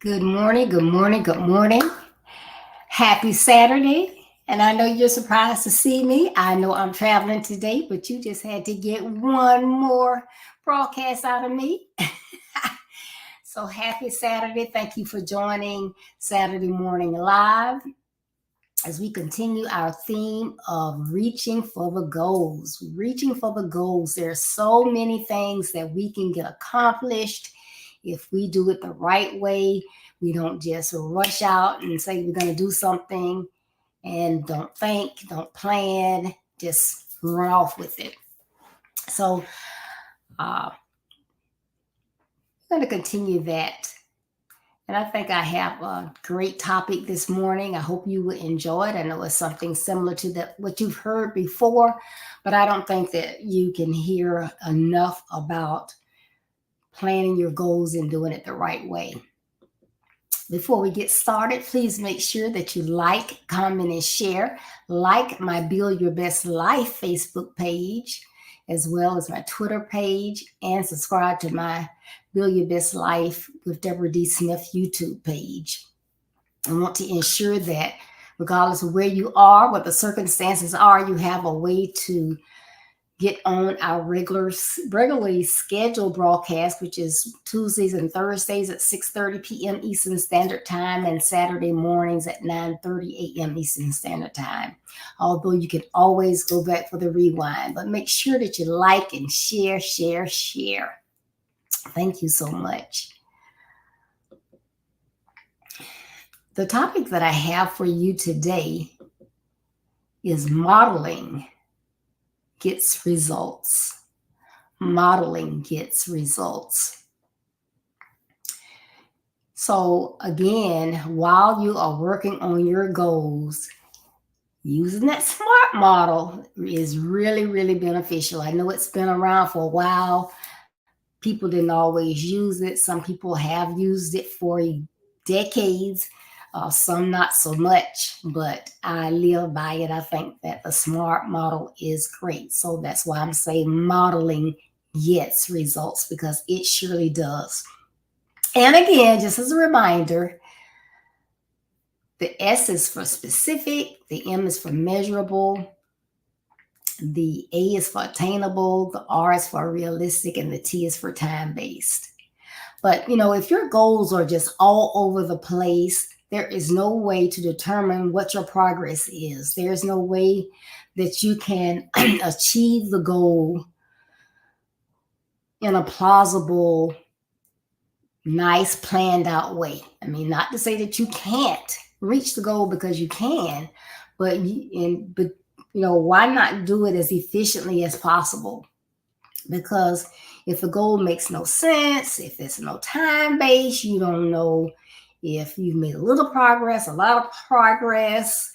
Good morning, good morning, good morning. Happy Saturday. And I know you're surprised to see me. I know I'm traveling today, but you just had to get one more broadcast out of me. So happy Saturday. Thank you for joining Saturday Morning Live as we continue our theme of reaching for the goals. Reaching for the goals. There are so many things that we can get accomplished if we do it the right way. We don't just rush out and say we're going to do something and don't think, don't plan, just run off with it. So I'm going to continue that. And I think I have a great topic this morning. I hope you will enjoy it. I know it's something similar to what you've heard before, but I don't think that you can hear enough about planning your goals and doing it the right way. Before we get started, please make sure that you like, comment, and share. Like my Build Your Best Life Facebook page, as well as my Twitter page, and subscribe to my Build Your Best Life with Deborah D. Smith YouTube page. I want to ensure that regardless of where you are, what the circumstances are, you have a way to get on our regularly scheduled broadcast, which is Tuesdays and Thursdays at 6:30 p.m. Eastern Standard Time and Saturday mornings at 9:30 a.m. Eastern Standard Time. Although you can always go back for the rewind, but make sure that you like and share. Thank you so much. The topic that I have for you today is modeling gets results. Modeling gets results. So again, while you are working on your goals, using that SMART model is really, really beneficial. I know it's been around for a while. People didn't always use it. Some people have used it for decades. Some not so much, but I live by it. I think that the SMART model is great. So that's why I'm saying modeling gets results, because it surely does. And again, just as a reminder, the S is for specific, the M is for measurable, the A is for attainable, the R is for realistic, and the T is for time-based. But, if your goals are just all over the place, there is no way to determine what your progress is. There's no way that you can achieve the goal in a plausible, nice, planned out way. I mean, not to say that you can't reach the goal, because you can, but why not do it as efficiently as possible? Because if the goal makes no sense, if there's no time base, you don't know if you've made a little progress, a lot of progress.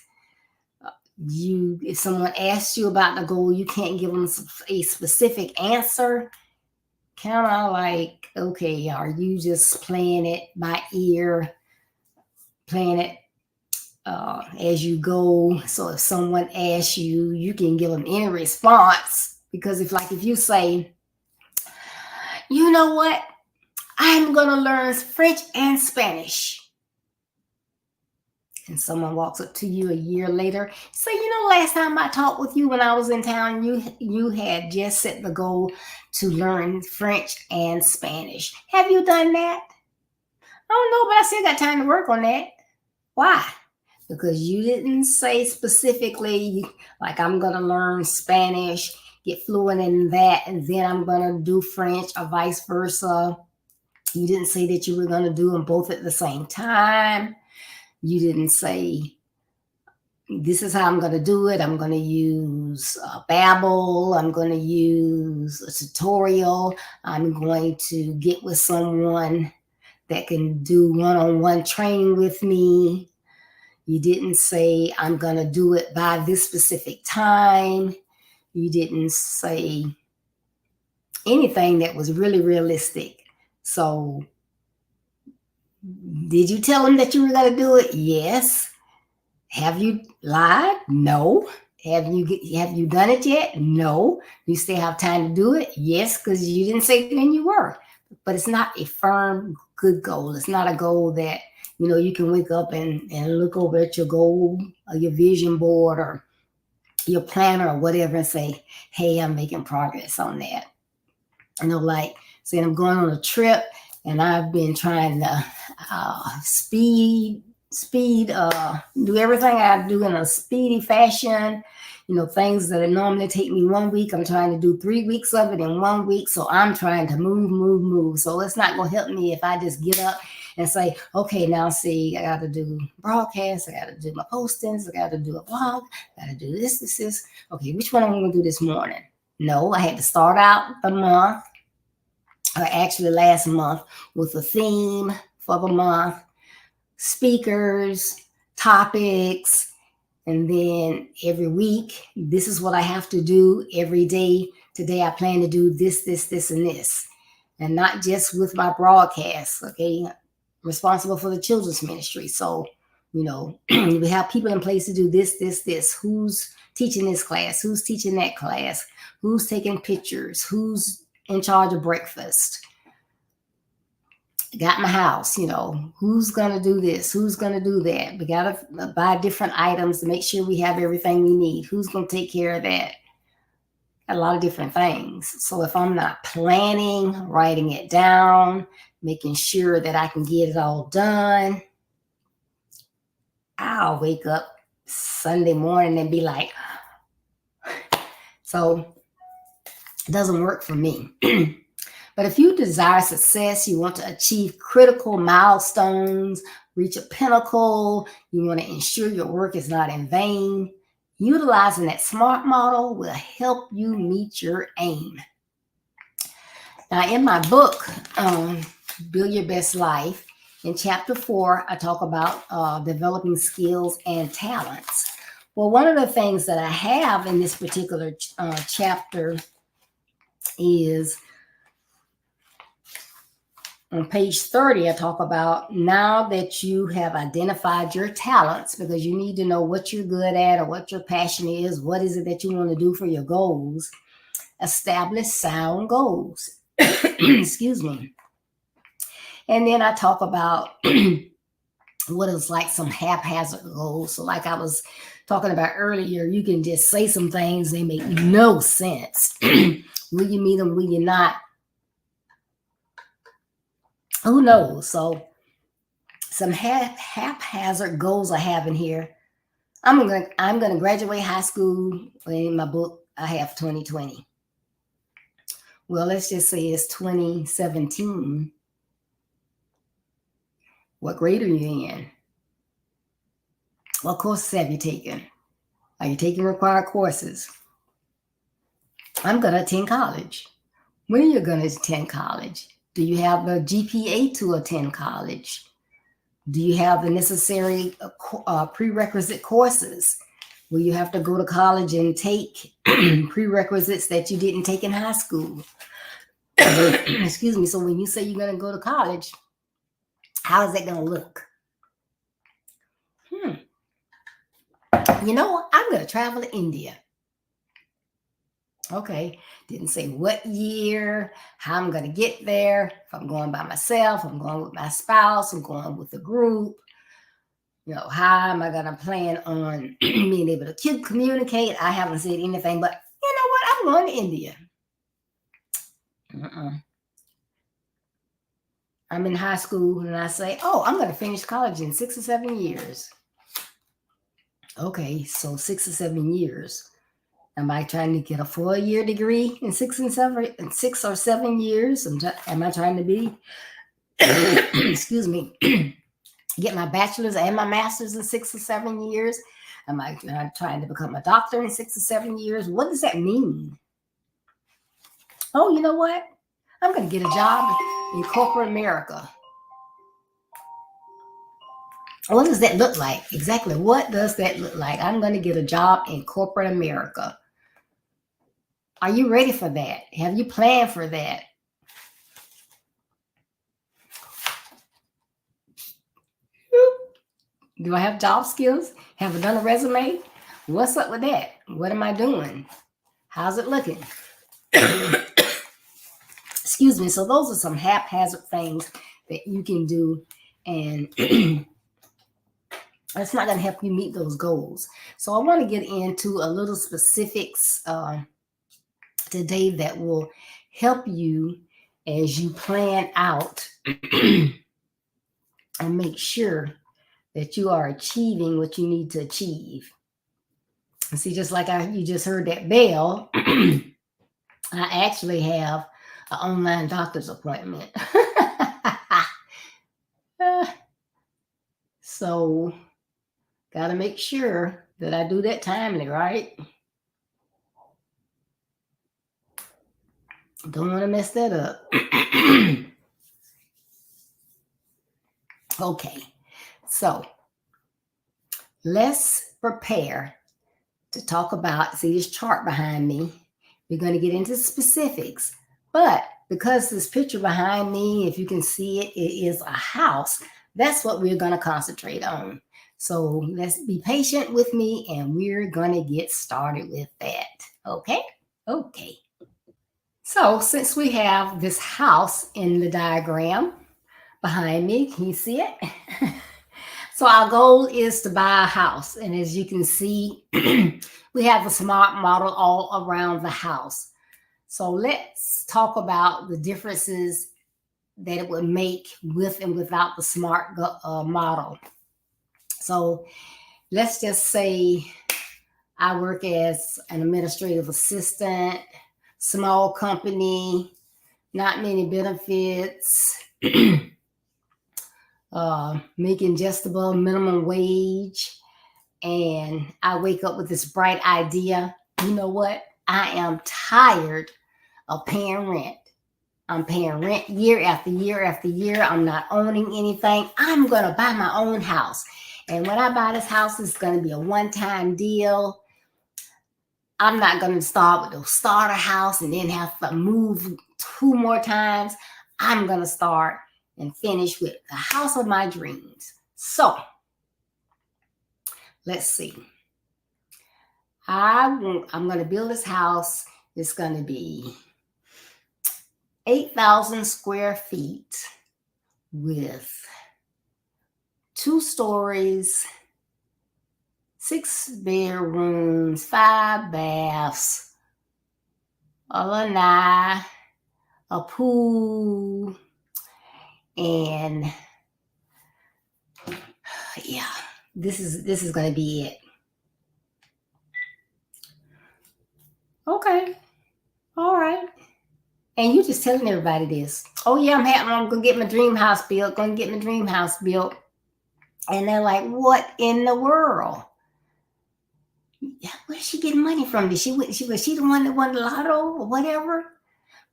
If someone asks you about the goal, you can't give them a specific answer. Kind of like, okay, are you just playing it by ear, playing it as you go? So if someone asks you, you can give them any response. Because if you say, you know what, I'm going to learn French and Spanish, and someone walks up to you a year later, say, last time I talked with you when I was in town, you had just set the goal to learn French and Spanish. Have you done that? I don't know, but I still got time to work on that. Why? Because you didn't say specifically, like, I'm going to learn Spanish, get fluent in that, and then I'm going to do French, or vice versa. You didn't say that you were going to do them both at the same time. You didn't say, this is how I'm going to do it. I'm going to use Babbel. I'm going to use a tutorial. I'm going to get with someone that can do one-on-one training with me. You didn't say, I'm going to do it by this specific time. You didn't say anything that was really realistic. So, did you tell them that you were going to do it? Yes. Have you lied? No. Have you done it yet? No. You still have time to do it? Yes, because you didn't say when you were. But it's not a firm good goal. It's not a goal that, you can wake up and look over at your goal or your vision board or your planner or whatever and say, hey, I'm making progress on that. Like saying I'm going on a trip and I've been trying to speed, do everything I do in a speedy fashion. Things that normally take me 1 week, I'm trying to do 3 weeks of it in 1 week. So I'm trying to move. So it's not going to help me if I just get up and say, okay, now see, I got to do broadcasts, I got to do my postings, I got to do a blog, I got to do this. Okay, which one am I going to do this morning? No, I had to start out the month, or actually last month, with a theme for the month, speakers, topics, and then every week, this is what I have to do every day. Today, I plan to do this, and this. And not just with my broadcasts, okay? I'm responsible for the children's ministry. So, we have people in place to do this. Who's teaching this class? Who's teaching that class? Who's taking pictures? Who's in charge of breakfast? Got my house, who's going to do this? Who's going to do that? We got to buy different items to make sure we have everything we need. Who's going to take care of that? A lot of different things. So if I'm not planning, writing it down, making sure that I can get it all done, I'll wake up Sunday morning and be like, so it doesn't work for me. But if you desire success, you want to achieve critical milestones, reach a pinnacle, you want to ensure your work is not in vain, utilizing that SMART model will help you meet your aim. Now, in my book, Build Your Best Life, in chapter 4, I talk about developing skills and talents. Well, one of the things that I have in this particular chapter is on page 30, I talk about now that you have identified your talents, because you need to know what you're good at or what your passion is, what is it that you want to do for your goals, establish sound goals. Excuse me. And then I talk about what is like some haphazard goals. So like I was talking about earlier, you can just say some things, they make no sense. Will you meet them? Will you not? Who knows? So some haphazard goals I have in here. I'm gonna graduate high school. In my book, I have 2020. Well, let's just say it's 2017. What grade are you in? What courses have you taken? Are you taking required courses? I'm going to attend college. When are you going to attend college? Do you have the GPA to attend college? Do you have the necessary prerequisite courses? Will you have to go to college and take prerequisites that you didn't take in high school? Excuse me. So when you say you're going to go to college, how is that going to look? I'm going to travel to India. Okay. Didn't say what year, how I'm going to get there. If I'm going by myself, I'm going with my spouse, I'm going with a group. How am I going to plan on being able to communicate? I haven't said anything, but you know what? I'm going to India. I'm in high school and I say, I'm going to finish college in 6 or 7 years. Okay, so 6 or 7 years. Am I trying to get a 4-year degree in 6 or 7 years? Am I trying to be, excuse me, get my bachelor's and my master's in 6 or 7 years? Am I trying to become a doctor in 6 or 7 years? What does that mean? Oh, you know what? I'm going to get a job in corporate America. What does that look like? Exactly. What does that look like? I'm going to get a job in corporate America. Are you ready for that? Have you planned for that? Do I have job skills? Have I done a resume? What's up with that? What am I doing? How's it looking? Excuse me. So those are some haphazard things that you can do, and it's not going to help you meet those goals. So I want to get into a little specifics today that will help you as you plan out and make sure that you are achieving what you need to achieve. And see, just like you just heard that bell, I actually have an online doctor's appointment. So, got to make sure that I do that timely, right? Don't want to mess that up. Okay, so let's prepare to talk about, see this chart behind me. We're going to get into specifics, but because this picture behind me, if you can see it, it is a house. That's what we're going to concentrate on. So let's be patient with me and we're going to get started with that. Okay? Okay. So since we have this house in the diagram behind me, can you see it? So our goal is to buy a house. And as you can see, we have a smart model all around the house. So let's talk about the differences that it would make with and without the smart model. So let's just say I work as an administrative assistant, small company, not many benefits, making just above minimum wage. And I wake up with this bright idea. You know what? I am tired of paying rent. I'm paying rent year after year after year. I'm not owning anything. I'm going to buy my own house. And when I buy this house, it's going to be a one-time deal. I'm not going to start with the starter house and then have to move 2 more times. I'm going to start and finish with the house of my dreams. So let's see. I'm going to build this house. It's going to be 8,000 square feet with 2 stories, 6 bedrooms, 5 baths, a lanai, a pool, and yeah, this is going to be it. Okay, all right. And you just telling everybody this. Oh yeah, I'm going to get my dream house built, going to get my dream house built. And they're like, what in the world? Where's she getting money from? Was she the one that won the lotto or whatever?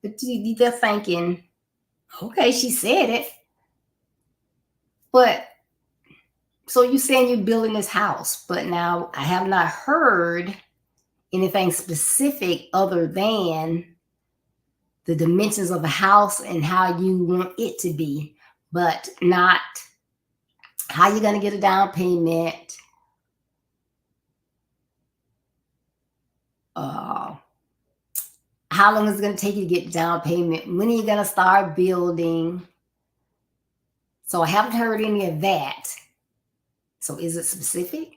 But they're thinking, okay, she said it. But so you're saying you're building this house, but now I have not heard anything specific other than the dimensions of the house and how you want it to be, but not how you're going to get a down payment, how long is it going to take you to get down payment, when are you going to start building. So I haven't heard any of that. So is it specific?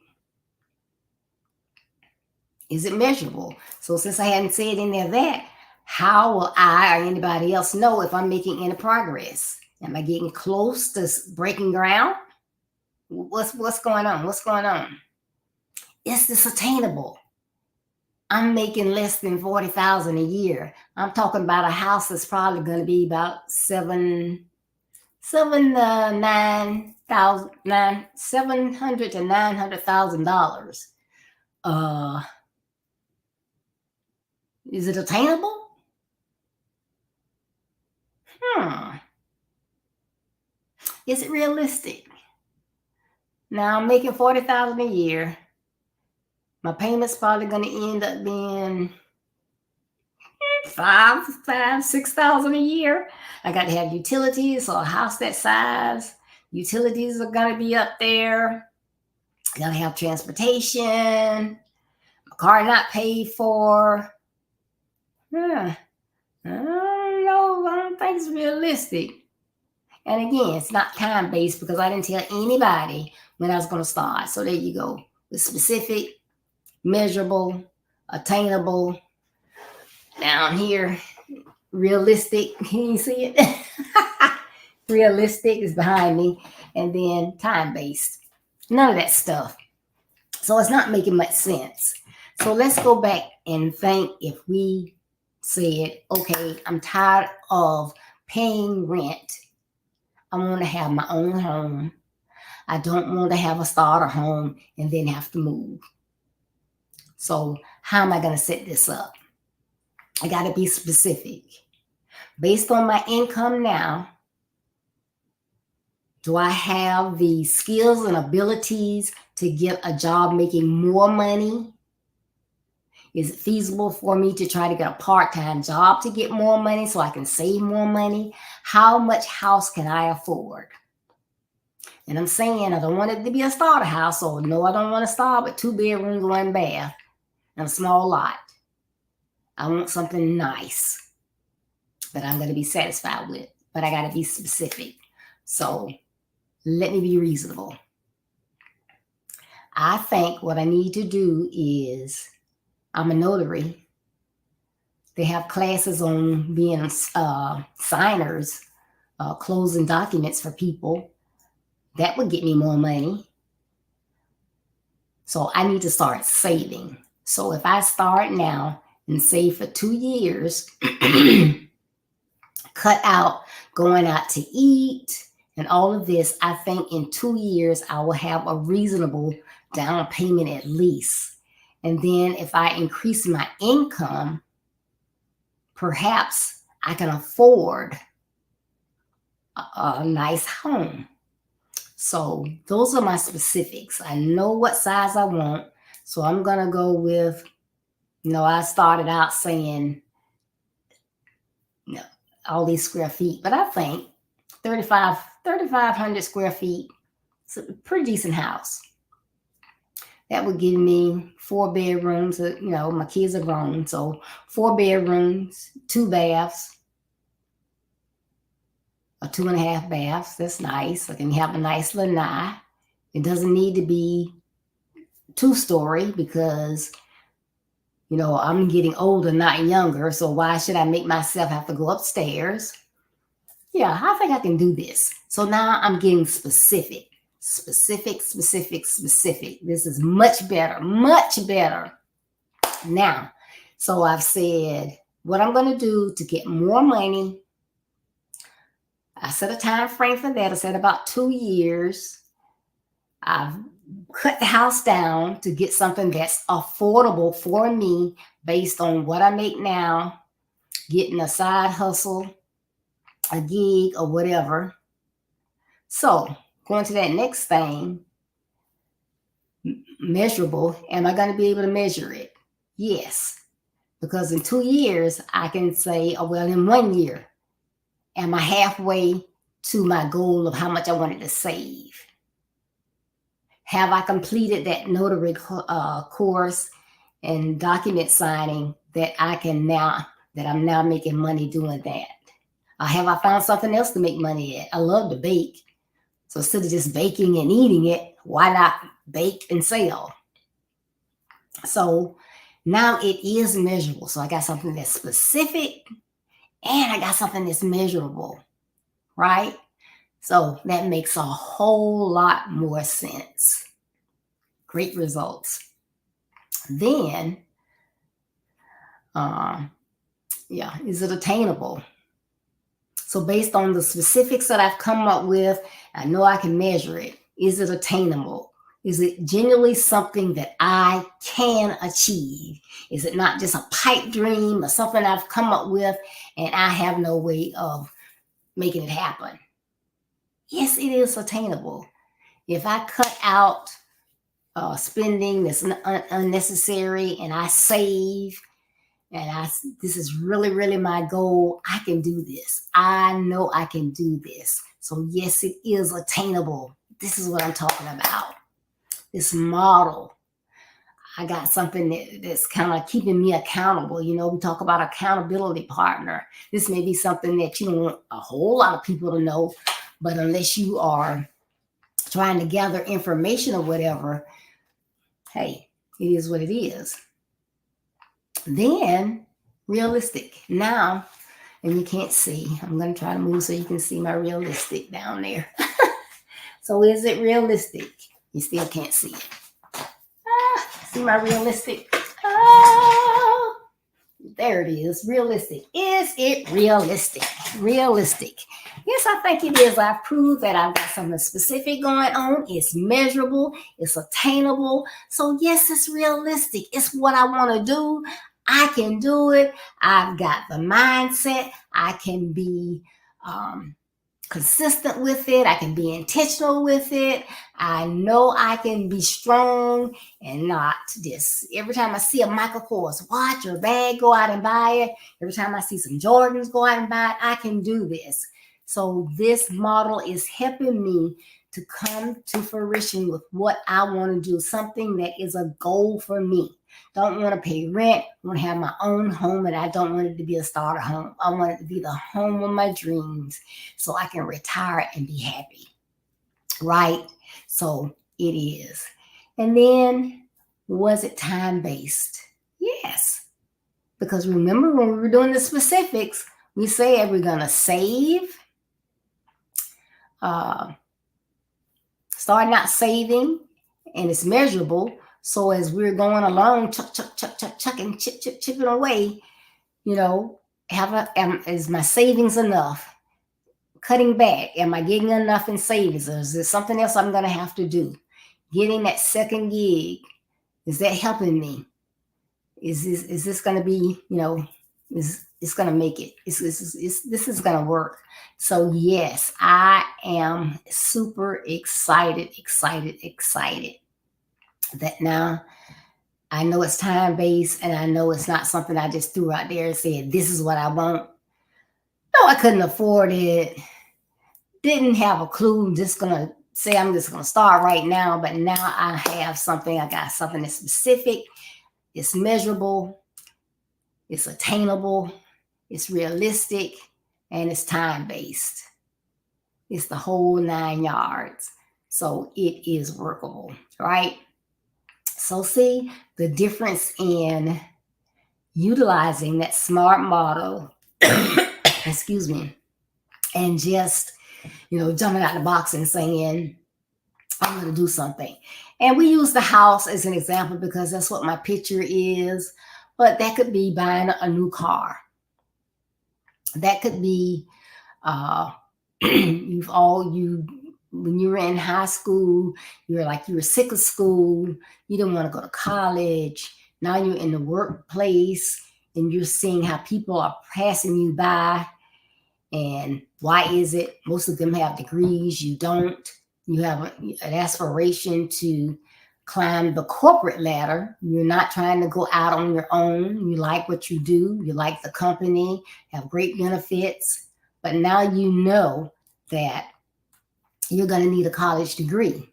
Is it measurable? So since I hadn't said any of that, how will I or anybody else know if I'm making any progress? Am I getting close to breaking ground? What's going on? What's going on? Is this attainable? I'm making less than $40,000 a year. I'm talking about a house that's probably going to be about $700,000 to $900,000. Is it attainable? Is it realistic? Now I'm making $40,000 a year. My payment's probably going to end up being $6,000 a year. I got to have utilities, so a house that size, utilities are going to be up there. I got to have transportation. My car not paid for. I don't know. I don't think it's realistic. And again, it's not time-based because I didn't tell anybody when I was going to start. So there you go. The specific, measurable, attainable. Down here, realistic. Can you see it? Realistic is behind me. And then time-based. None of that stuff. So it's not making much sense. So let's go back and think if we said, okay, I'm tired of paying rent. I want to have my own home. I don't want to have a starter home and then have to move. So how am I going to set this up? I got to be specific. Based on my income now, do I have the skills and abilities to get a job making more money? Is it feasible for me to try to get a part-time job to get more money so I can save more money? How much house can I afford? And I'm saying I don't want it to be a starter house, so no, I don't want to start with 2 bedrooms, 1 bath, and a small lot. I want something nice that I'm going to be satisfied with, but I got to be specific. So let me be reasonable. I think what I need to do is, I'm a notary. They have classes on being signers, closing documents for people. That would get me more money. So I need to start saving. So if I start now and save for 2 years, cut out going out to eat and all of this, I think in 2 years, I will have a reasonable down payment at least. And then if I increase my income, perhaps I can afford a nice home. So those are my specifics. I know what size I want. So I'm going to go with, I started out saying, all these square feet, but I think 3,500 square feet, it's a pretty decent house. That would give me 4 bedrooms. My kids are grown. So 4 bedrooms, 2 baths, or 2.5 baths. That's nice. I can have a nice lanai. It doesn't need to be 2-story because, I'm getting older, not younger. So why should I make myself have to go upstairs? Yeah, I think I can do this. So now I'm getting specific. Specific. This is much better. Now, so I've said what I'm going to do to get more money. I set a time frame for that. I said about 2 years. I've cut the house down to get something that's affordable for me based on what I make now, getting a side hustle, a gig, or whatever. So going to that next thing, measurable. Am I going to be able to measure it? Yes. Because in 2 years, I can say, in 1 year, am I halfway to my goal of how much I wanted to save? Have I completed that notary course and document signing that I'm now making money doing that? Have I found something else to make money at? I love to bake. So instead of just baking and eating it, why not bake and sell? So now it is measurable. So I got something that's specific and I got something that's measurable, right? So that makes a whole lot more sense. Great results. Then, is it attainable? So based on the specifics that I've come up with, I know I can measure it. Is it attainable? Is it genuinely something that I can achieve? Is it not just a pipe dream or something I've come up with and I have no way of making it happen? Yes, it is attainable. If I cut out spending that's unnecessary and I save, and this is really, really my goal, I can do this. I know I can do this. So yes, it is attainable. This is what I'm talking about. This model. I got something that's kind of keeping me accountable. We talk about accountability partner. This may be something that you don't want a whole lot of people to know, But unless you are trying to gather information or whatever, hey, it is what it is. Then realistic. Now, and you can't see, I'm going to try to move so you can see my realistic down there. So is it realistic? You still can't see it. See my realistic? Oh, there it is. Realistic. Is it realistic? Realistic. Yes, I think it is. I've proved that I've got something specific going on. It's measurable. It's attainable. So yes, it's realistic. It's what I want to do. I can do it. I've got the mindset. I can be consistent with it. I can be intentional with it. I know I can be strong and not this. Every time I see a Michael Kors watch or bag, go out and buy it. Every time I see some Jordans, go out and buy it. I can do this. So this model is helping me to come to fruition with what I want to do, something that is a goal for me. Don't want to pay rent. I want to have my own home, and I don't want it to be a starter home. I want it to be the home of my dreams so I can retire and be happy, right? So it is. And then, was it time-based? Yes. Because remember when we were doing the specifics, we said we're going to save, start not saving, and it's measurable. So as we're going along, chucking, chipping away, you know, is my savings enough? Cutting back, am I getting enough in savings? Or is there something else I'm going to have to do? Getting that second gig, is that helping me? Is this going to be, you know, it's going to make it? This is going to work. So yes, I am super excited that now I know it's time-based, and I know it's not something I just threw out there and said, this is what I want. No, I couldn't afford it. Didn't have a clue. I'm just going to say I'm just going to start right now. But now I have something. I got something that's specific. It's measurable. It's attainable. It's realistic. And it's time-based. It's the whole 9 yards. So it is workable, right? So see the difference in utilizing that SMART model, excuse me, and just, you know, jumping out the box and saying, I'm going to do something. And we use the house as an example because that's what my picture is. But that could be buying a new car. That could be when you were in high school, you were sick of school. You didn't want to go to college. Now you're in the workplace and you're seeing how people are passing you by. And why is it? Most of them have degrees. You don't. You have an aspiration to climb the corporate ladder. You're not trying to go out on your own. You like what you do. You like the company, have great benefits. But now you know that you're going to need a college degree.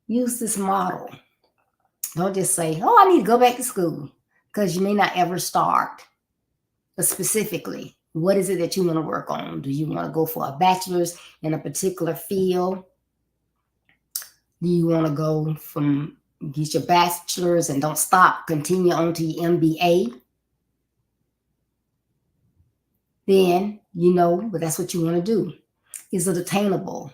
Use this model. Don't just say, oh, I need to go back to school, because you may not ever start. But specifically, what is it that you want to work on? Do you want to go for a bachelor's in a particular field? Do you want to go get your bachelor's and don't stop, continue on to your MBA? Then you know, but that's what you want to do. Is it attainable?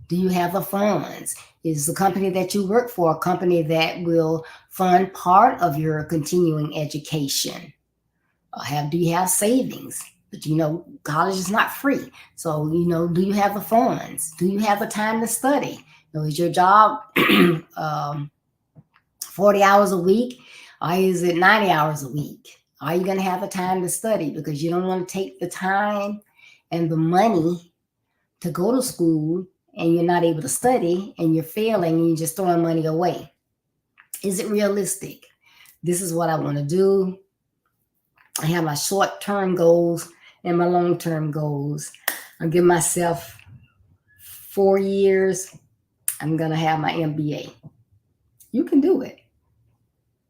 Do you have the funds? Is the company that you work for a company that will fund part of your continuing education? Do you have savings? But you know, college is not free. So, you know, do you have the funds? Do you have the time to study? You know, is your job 40 hours a week, or is it 90 hours a week? Are you going to have the time to study? Because you don't want to take the time and the money to go to school and you're not able to study and you're failing and you're just throwing money away. Is it realistic? This is what I want to do. I have my short-term goals and my long-term goals. I'll give myself 4 years. I'm going to have my MBA. You can do it.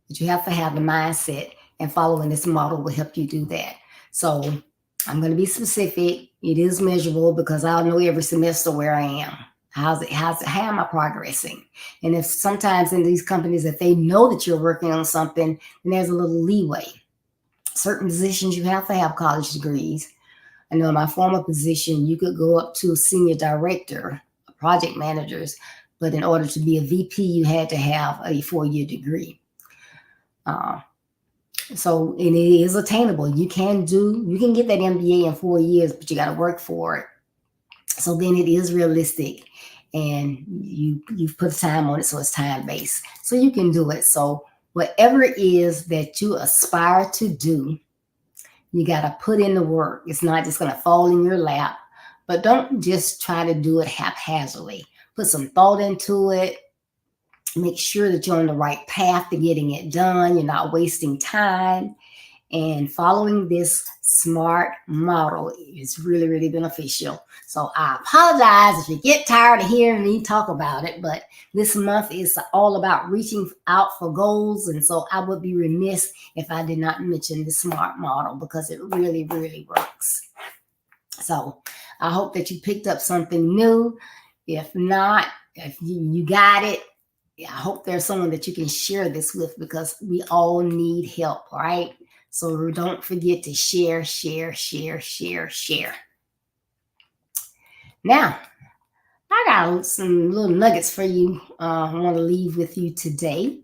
But you have to have the mindset, and following this model will help you do that. So I'm going to be specific. It is measurable because I'll know every semester where I am. How am I progressing? And if sometimes in these companies, if they know that you're working on something, then there's a little leeway. Certain positions, you have to have college degrees. I know in my former position, you could go up to a senior director, project managers, but in order to be a VP, you had to have a 4-year degree. So and it is attainable. You can get that MBA in 4 years, but you got to work for it. So then it is realistic, and you've put time on it, so it's time based. So you can do it. So whatever it is that you aspire to do, you got to put in the work. It's not just going to fall in your lap, but don't just try to do it haphazardly. Put some thought into it. Make sure that you're on the right path to getting it done. You're not wasting time. And following this SMART model is really, really beneficial. So I apologize if you get tired of hearing me talk about it, but this month is all about reaching out for goals. And so I would be remiss if I did not mention the SMART model because it really, really works. So I hope that you picked up something new. If not, if you got it, I hope there's someone that you can share this with because we all need help, right? So don't forget to share. Now, I got some little nuggets for you I want to leave with you today.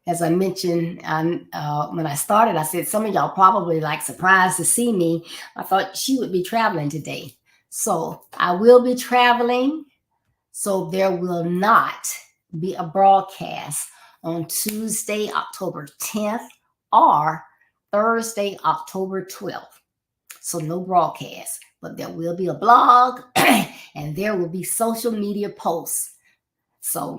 As I mentioned, when I started, I said some of y'all probably surprised to see me. I thought she would be traveling today. So I will be traveling. So there will not be a broadcast on Tuesday, October 10th or Thursday, October 12th. So no broadcast, but there will be a blog and there will be social media posts. So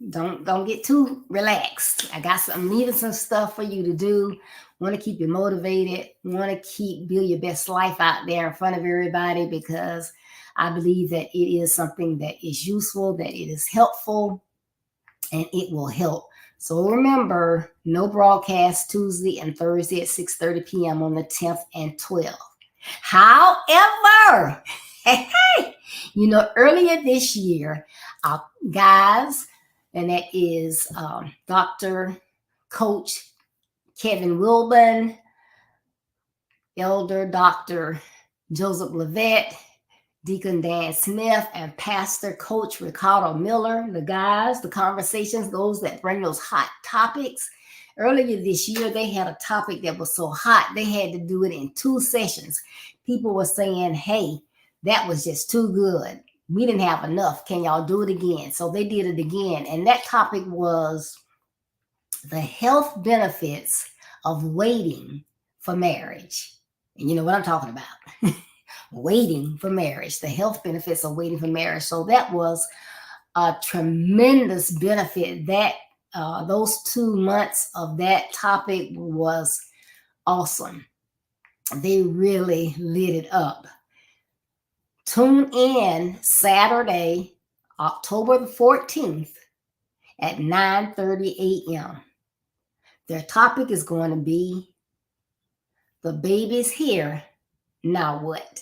don't get too relaxed. I'm leaving some stuff for you to do. Want to keep you motivated. Want to build your best life out there in front of everybody because I believe that it is something that is useful, that it is helpful, and it will help. So remember, no broadcast Tuesday and Thursday at 6:30 p.m. on the 10th and 12th. However, earlier this year, our guys, and that is Dr. Coach Kevin Wilburn, Elder Dr. Joseph Levette, Deacon Dan Smith, and Pastor Coach Ricardo Miller, the conversations, those that bring those hot topics. Earlier this year, they had a topic that was so hot, they had to do it in 2 sessions. People were saying, hey, that was just too good. We didn't have enough. Can y'all do it again? So they did it again. And that topic was the health benefits of waiting for marriage. And you know what I'm talking about. Waiting for marriage, the health benefits of waiting for marriage. So that was a tremendous benefit. That those 2 months of that topic was awesome. They really lit it up. Tune in Saturday, October the 14th at 9:30 a.m. Their topic is going to be the baby's here, now what?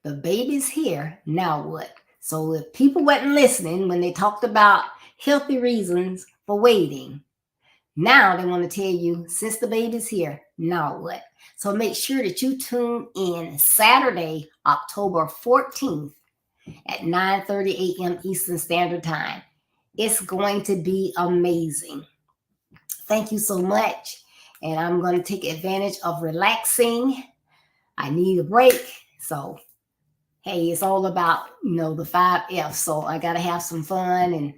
The baby's here, now what? So if people weren't listening when they talked about healthy reasons for waiting, now they want to tell you, since the baby's here, now what? So make sure that you tune in Saturday, October 14th at 9:30 a.m. Eastern Standard Time. It's going to be amazing. Thank you so much. And I'm going to take advantage of relaxing. I need a break. So hey, it's all about, the 5 F's. So I got to have some fun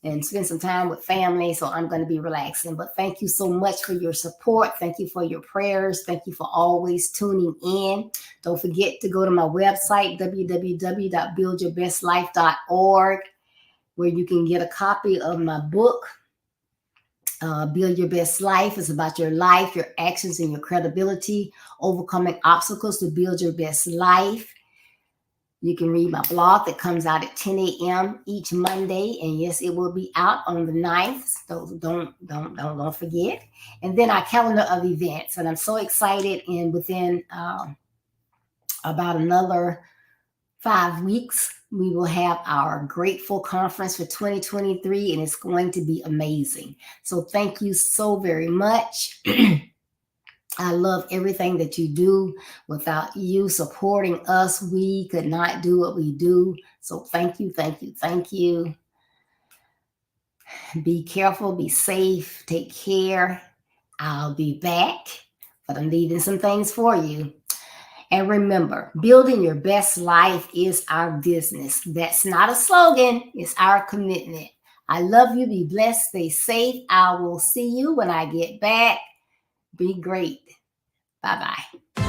and spend some time with family. So I'm going to be relaxing. But thank you so much for your support. Thank you for your prayers. Thank you for always tuning in. Don't forget to go to my website, www.buildyourbestlife.org, where you can get a copy of my book, Build Your Best Life. It's about your life, your actions, and your credibility, overcoming obstacles to build your best life. You can read my blog that comes out at 10 a.m. each Monday. And yes, it will be out on the 9th. So don't forget. And then our calendar of events. And I'm so excited. And within about another 5 weeks, we will have our Grateful Conference for 2023, and it's going to be amazing. So thank you so very much. I love everything that you do. Without you supporting us, we could not do what we do. So thank you, thank you, thank you. Be careful, be safe, take care. I'll be back, but I'm leaving some things for you. And remember, building your best life is our business. That's not a slogan, it's our commitment. I love you. Be blessed. Stay safe. I will see you when I get back. Be great. Bye-bye.